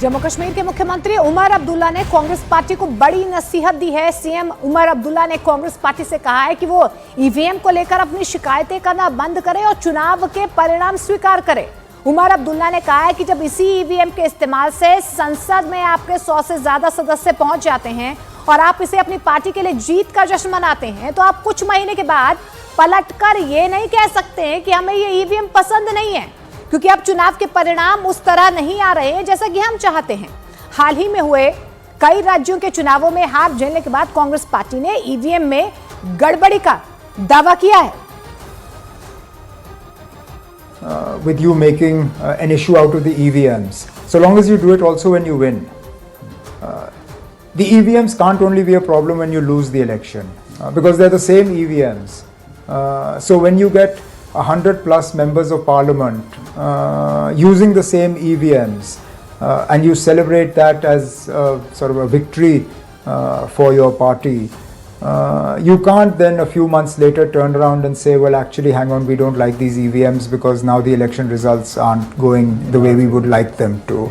जम्मू कश्मीर के मुख्यमंत्री उमर अब्दुल्ला ने कांग्रेस पार्टी को बड़ी नसीहत दी है। सीएम उमर अब्दुल्ला ने कांग्रेस पार्टी से कहा है कि वो ईवीएम को लेकर अपनी शिकायतें करना बंद करे और चुनाव के परिणाम स्वीकार करे। उमर अब्दुल्ला ने कहा है कि जब इसी ईवीएम के इस्तेमाल से संसद में आपके 100 से ज्यादा सदस्य पहुंच जाते हैं और आप इसे अपनी पार्टी के लिए जीत का जश्न मनाते हैं, तो आप कुछ महीने के बाद पलटकर ये नहीं कह सकते हैं कि हमें ये ईवीएम पसंद नहीं है, क्योंकि अब चुनाव के परिणाम उस तरह नहीं आ रहे हैं जैसा कि हम चाहते हैं। हाल ही में हुए कई राज्यों के चुनावों में हार झेलने के बाद कांग्रेस पार्टी ने ईवीएम में गड़बड़ी का दावा किया है। With you making an issue out of the EVMs, so long as you do it also when you win. The EVMs can't only be a problem when you lose the election, because they're the same EVMs. So when you get 100 plus members of parliament using the same EVMs and you celebrate that as sort of a victory for your party, you can't then a few months later turn around and say, well, actually, hang on, we don't like these EVMs because now the election results aren't going the way we would like them to.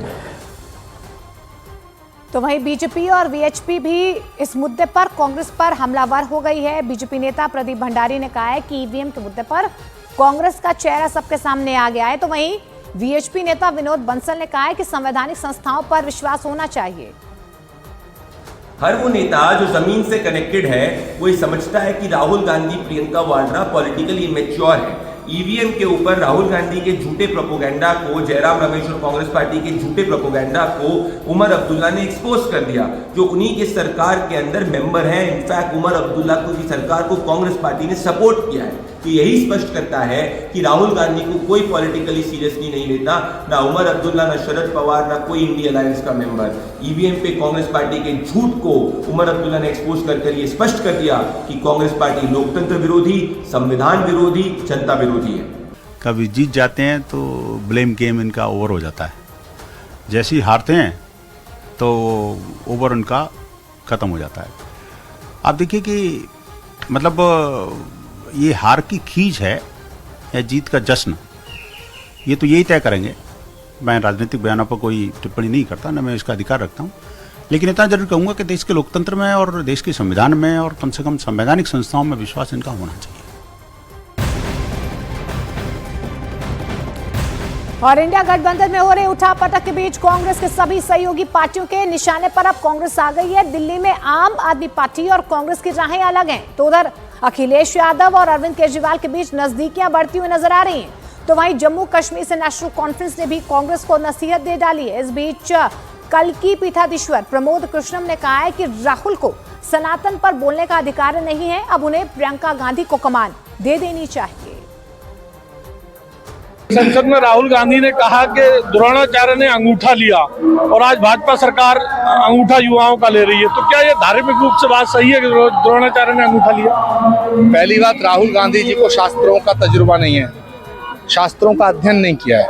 तो वहीं BJP और VHP भी इस मुद्दे पर कांग्रेस पर हमलावर हो गई है। बीजेपी नेता प्रदीप भंडारी ने कहा है कि ईवीएम के मुद्दे पर कांग्रेस का चेहरा सबके सामने आ गया है। तो वहीं वीएचपी नेता विनोद बंसल ने कहा है कि संवैधानिक संस्थाओं पर विश्वास होना चाहिए। हर वो नेता जो जमीन से कनेक्टेड है वो ये समझता है कि राहुल गांधी, प्रियंका वाड्रा पॉलिटिकली इमेच्योर है। ईवीएम के ऊपर राहुल गांधी के झूठे प्रोपोगेंडा को, जयराम रमेश और कांग्रेस पार्टी के झूठे प्रोपोगेंडा को उमर अब्दुल्ला ने एक्सपोज कर दिया, जो उन्हीं के सरकार के अंदर मेंबर हैं। इनफैक्ट उमर अब्दुल्ला को की सरकार को कांग्रेस पार्टी ने सपोर्ट किया है। तो यही स्पष्ट करता है कि राहुल गांधी को कोई पॉलिटिकली सीरियसली नहीं लेता, ना उमर अब्दुल्ला, ना शरद पवार, ना कोई इंडिया अलायंस का मेंबर। ईवीएम पे कांग्रेस पार्टी के झूठ को उमर अब्दुल्ला ने एक्सपोज कर ये स्पष्ट कर दिया कि कांग्रेस पार्टी लोकतंत्र विरोधी, संविधान विरोधी, जनता विरोधी है। कभी जीत जाते हैं तो ब्लेम गेम इनका ओवर हो जाता है, जैसे ही हारते हैं तो ओवर उनका खत्म हो जाता है। आप देखिए कि मतलब ये हार की खींच है या जीत का जश्न, ये तो यही तय करेंगे। मैं राजनीतिक बयानों पर कोई टिप्पणी नहीं करता, ना मैं इसका अधिकार रखता हूँ, लेकिन इतना जरूर कहूँगा कि देश के लोकतंत्र में और देश के संविधान में और कम से कम संवैधानिक संस्थाओं में विश्वास इनका होना चाहिए। और इंडिया गठबंधन में हो रहे उठापटक के बीच कांग्रेस के सभी सहयोगी पार्टियों के निशाने पर अब कांग्रेस आ गई है। दिल्ली में आम आदमी पार्टी और कांग्रेस की राहें अलग हैं, तो उधर अखिलेश यादव और अरविंद केजरीवाल के बीच नजदीकियां बढ़ती हुई नजर आ रही हैं। तो वहीं जम्मू कश्मीर से नेशनल कॉन्फ्रेंस ने भी कांग्रेस को नसीहत दे डाली है। इस बीच कल्की पीठाधीश्वर प्रमोद कृष्णम ने कहा है कि राहुल को सनातन पर बोलने का अधिकार नहीं है, अब उन्हें प्रियंका गांधी को कमान दे देनी चाहिए। संसद में राहुल गांधी ने कहा कि द्रोणाचार्य ने अंगूठा लिया और आज भाजपा सरकार अंगूठा युवाओं का ले रही है, तो क्या ये धार्मिक रूप से बात सही है कि द्रोणाचार्य ने अंगूठा लिया? पहली बात, राहुल गांधी जी को शास्त्रों का तजुर्बा नहीं है, शास्त्रों का अध्ययन नहीं किया है।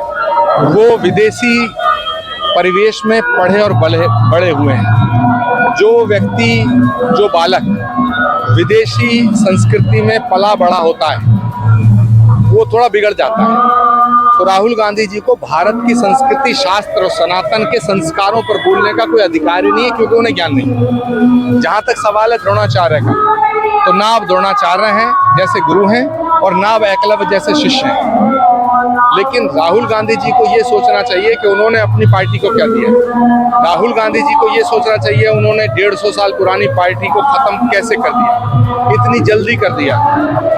वो विदेशी परिवेश में पढ़े और बड़े हुए हैं। जो व्यक्ति, जो बालक विदेशी संस्कृति में पला बड़ा होता है वो थोड़ा बिगड़ जाता है। तो राहुल गांधी जी को भारत की संस्कृति, शास्त्र और सनातन के संस्कारों पर बोलने का कोई अधिकार ही नहीं है, क्योंकि उन्हें ज्ञान नहीं। जहां तक सवाल है द्रोणाचार्य का, तो ना आप द्रोणाचार्य हैं जैसे गुरु हैं और ना आप एकलव्य जैसे शिष्य हैं। लेकिन राहुल गांधी जी को ये सोचना चाहिए कि उन्होंने अपनी पार्टी को क्या दिया। राहुल गांधी जी को ये सोचना चाहिए उन्होंने 150 साल पुरानी पार्टी को खत्म कैसे कर दिया, इतनी जल्दी कर दिया।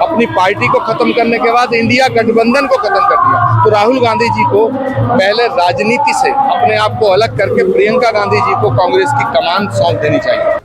अपनी पार्टी को खत्म करने के बाद इंडिया गठबंधन को खत्म कर दिया। तो राहुल गांधी जी को पहले राजनीति से अपने आप को अलग करके प्रियंका गांधी जी को कांग्रेस की कमान सौंप देनी चाहिए।